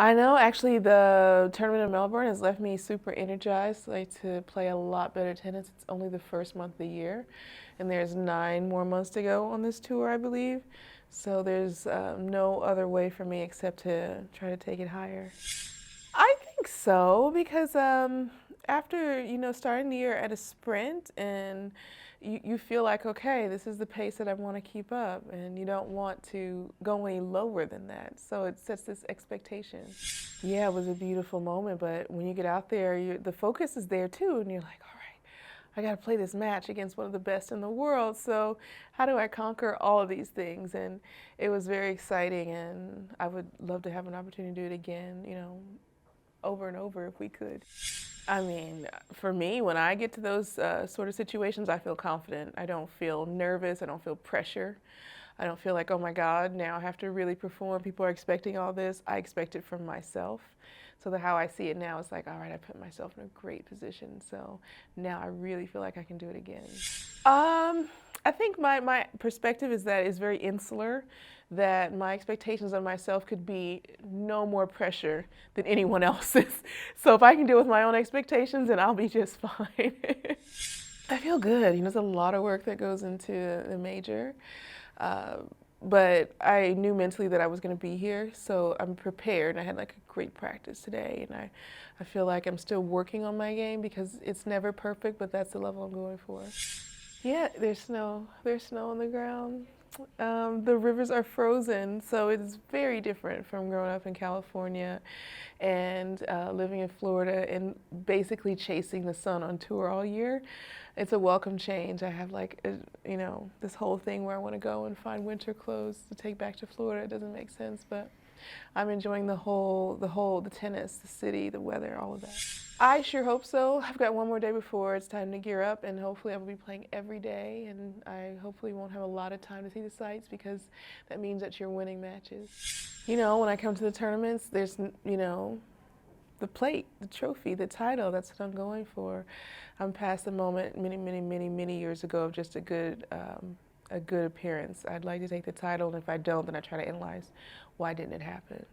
I know, actually, the tournament in Melbourne has left me super energized, like to play a lot better tennis. It's only the first month of the year, and there's 9 more months to go on this tour, I believe. So there's no other way for me except to try to take it higher. I think so because after starting the year at a sprint and you feel like, okay, this is the pace that I want to keep up, and you don't want to go any lower than that. So it sets this expectation. Yeah, it was a beautiful moment, but when you get out there, the focus is there too, and you're like, all right, I got to play this match against one of the best in the world. So how do I conquer all of these things? And it was very exciting, and I would love to have an opportunity to do it again, over and over if we could. I mean, for me, when I get to those sort of situations, I feel confident. I don't feel nervous. I don't feel pressure. I don't feel like, oh my God, now I have to really perform. People are expecting all this. I expect it from myself. So how I see it now is like, all right, I put myself in a great position. So now I really feel like I can do it again. I think my perspective is that it's very insular, that my expectations of myself could be no more pressure than anyone else's. So if I can deal with my own expectations, then I'll be just fine. I feel good. There's a lot of work that goes into the major. Uh, but I knew mentally that I was going to be here, so I'm prepared. I had like a great practice today, and I feel like I'm still working on my game because it's never perfect, but that's the level I'm going for. Yeah, there's snow. There's snow on the ground. The rivers are frozen, so it's very different from growing up in California and living in Florida and basically chasing the sun on tour all year. It's a welcome change. I have this whole thing where I want to go and find winter clothes to take back to Florida. It doesn't make sense, but I'm enjoying the tennis, the city, the weather, all of that. I sure hope so. I've got one more day before it's time to gear up, and hopefully I will be playing every day, and I hopefully won't have a lot of time to see the sights because that means that you're winning matches. When I come to the tournaments, there's, the plate, the trophy, the title, that's what I'm going for. I'm past the moment many, many, many, many years ago of just a good appearance. I'd like to take the title, and if I don't, then I try to analyze why didn't it happen.